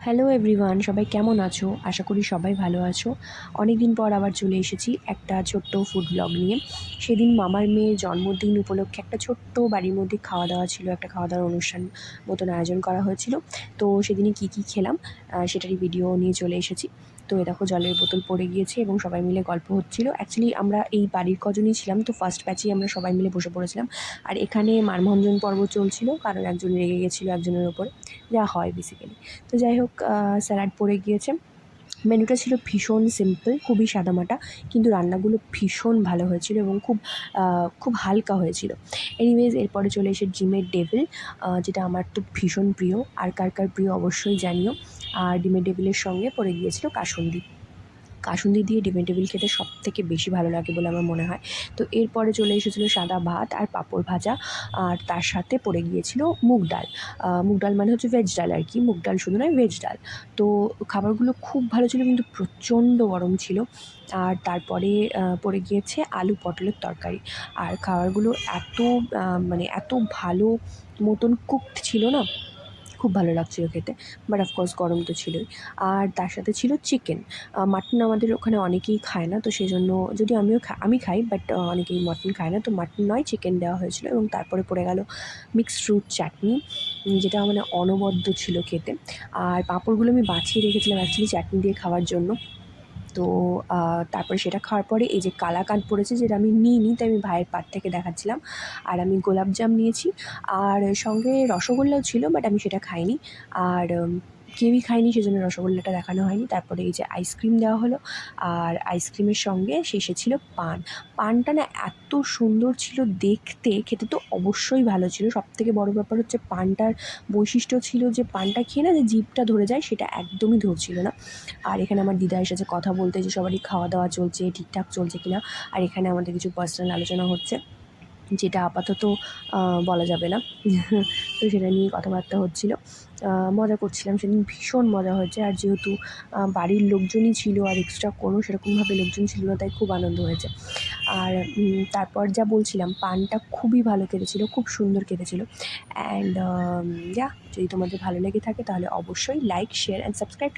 Hello everyone, সবাই কেমন আছো? আশা করি সবাই ভালো আছো। অনেক দিন পর আবার চলে এসেছি একটা ছোট্ট ফুড ব্লগ নিয়ে। সেদিন মামার মেয়ের জন্মদিন উপলক্ষে একটা ছোট্ট বাড়ির মধ্যে খাওয়া দাওয়া ছিল, একটা খাওয়া দাওয়ার অনুষ্ঠান মতন আয়োজন করা হয়েছিল। তো সেদিনে কী খেলাম সেটারই ভিডিও নিয়ে চলে এসেছি। তো এ দেখো জলের বোতল পড়ে গিয়েছে এবং সবাই মিলে গল্প হচ্ছিল। অ্যাকচুয়ালি আমরা এই বাড়ির কজনই ছিলাম, তো ফার্স্ট ব্যাচেই আমরা সবাই মিলে বসে পড়েছিলাম। আর এখানে মানভঞ্জন পর্ব চলছিল, কারণ একজন রেগে গেছিলো একজনের ওপরে, যা হয় বেসিক্যালি। তো যাই হোক, স্যালাড পড়ে গিয়েছে। মেনুটা ছিল ভীষণ সিম্পল, খুবই সাদামাটা, কিন্তু রান্নাগুলো ভীষণ ভালো হয়েছিল এবং খুব হালকা হয়েছিল। এনিওয়েজ, এরপরে চলে এসে ডিমের ডেভিল, যেটা আমার তো ভীষণ প্রিয়। আর কার কার প্রিয় অবশ্যই জানিও। আর ডিমের ডেভিলের সঙ্গে পড়ে গিয়েছিল কাসুন্দি। কাসুন্দি দিয়ে ডিমের ডেভিল খেতে সবথেকে বেশি ভালো লাগে বলে আমার মনে হয়। তো এরপরে চলে এসেছিলো সাদা ভাত আর পাঁপড় ভাজা, আর তার সাথে পড়ে গিয়েছিল মুগ ডাল। মুগ ডাল মানে হচ্ছে ভেজ ডাল আর কি, মুগ ডাল শুধু নয়, ভেজ ডাল। তো খাবারগুলো খুব ভালো ছিল, কিন্তু প্রচণ্ড গরম ছিল। আর তারপরে পড়ে গিয়েছে আলু পটলের তরকারি। আর খাবারগুলো মানে এত ভালো মতন কুকড ছিল না, খুব ভালো লাগছিল খেতে। বাট অফকোর্স গরম তো ছিলই। আর তার সাথে ছিল চিকেন। মাটন আমাদের ওখানে অনেকেই খায় না, তো সেজন্য, যদিও আমি খাই, বাট অনেকেই মাটন খায় না, তো মাটন নয়, চিকেন দেওয়া হয়েছিল। এবং তারপরে পড়ে গেল মিক্সড ফ্রুট চাটনি, যেটা মানে অনবদ্য ছিল খেতে। আর পাঁপড়গুলো আমি বাছিয়ে রেখেছিলাম অ্যাকচুয়ালি চাটনি দিয়ে খাওয়ার জন্য। তো তারপরে সেটা খাওয়ার পরে এই যে কালাকাঁদ পড়েছে, যেটা আমি নিইনি, তাই আমি ভাইয়ের পাত থেকে দেখাচ্ছিলাম। আর আমি গোলাপজাম নিয়েছি, আর সঙ্গে রসগোল্লাও ছিল, বাট আমি সেটা খাইনি। আর কেউই খায়নি, সেজন্য রসগোল্লাটা দেখানো হয়নি। তারপরে এই যে আইসক্রিম দেওয়া হলো, আর আইসক্রিমের সঙ্গে শেষে ছিল পান। পানটা না এত সুন্দর ছিল দেখতে, খেতে তো অবশ্যই ভালো ছিল। সবথেকে বড় ব্যাপার হচ্ছে পানটার বৈশিষ্ট্য ছিল যে পানটা খেয়ে না যে জিভটা ধরে যায়, সেটা একদমই ধরছিল না। আর এখানে আমার দিদা এসেছে কথা বলতে, যে সবারই খাওয়া দাওয়া চলছে, ঠিকঠাক চলছে কিনা। আর এখানে আমাদের কিছু পার্সোনাল আলোচনা হচ্ছে, যেটা আপাতত বলা যাবে না। তো সেটা নিয়ে কথাবার্তা হচ্ছিল। মজা করছিলাম, সেদিন ভীষণ মজা হয়েছে। আর যেহেতু বাড়ির লোকজনই ছিল, আর এক্সট্রা কোনো সেরকমভাবে লোকজন ছিল না, তাই খুব আনন্দ হয়েছে। আর তারপর যা বলছিলাম, পানটা খুবই ভালো কেটেছিল, খুব সুন্দর কেটেছিল। অ্যান্ড যদি তোমাদের ভালো লেগে থাকে তাহলে অবশ্যই like, share and subscribe to